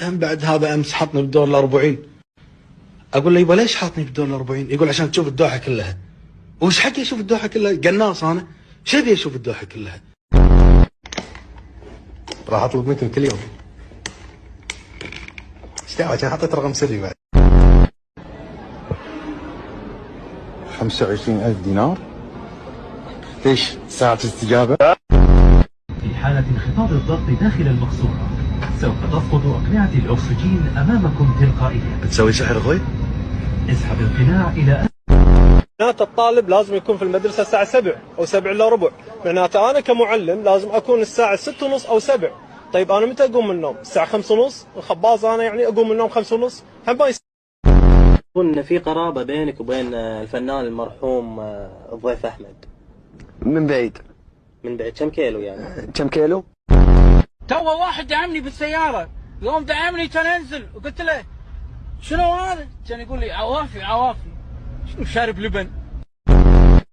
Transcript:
بعد هذا امس حطني بالدور ال40. اقول له يبا ليش حاطني بالدور ال40؟ يقول عشان تشوف الدوحه كلها. وش حقي اشوف الدوحه كلها؟ قناص انا، شو ابي اشوف الدوحه كلها؟ راح اطلب منكم كل يوم. ايش دعوه؟ عشان حطيت رقم سري بعد. 25,000 دينار؟ ليش؟ ساعة استجابة؟ في حالة انخفاض الضغط داخل المقصورة سوف تسقط أقنعة الأكسجين أمامكم تلقائيا. بتسوي سحر اخوي؟ اسحب القناع إلى معناته الطالب لازم يكون في المدرسة الساعة 7 أو 7 إلا ربع، معناته أنا كمعلم لازم أكون الساعة 6:30 أو 7. طيب أنا متى أقوم من النوم؟ الساعة 5:30، الخباز أنا يعني أقوم من النوم 5:30، هم ما يكون في قرابة بينك وبين الفنان المرحوم الضيف أحمد. من بعيد. من بعد كم كيلو يعني؟ كم كيلو؟ تو واحد دعمني بالسيارة، يوم دعمني كان انزل وقلت له شنو هذا؟ كان يقول لي عوافي عوافي. شنو شارب لبن؟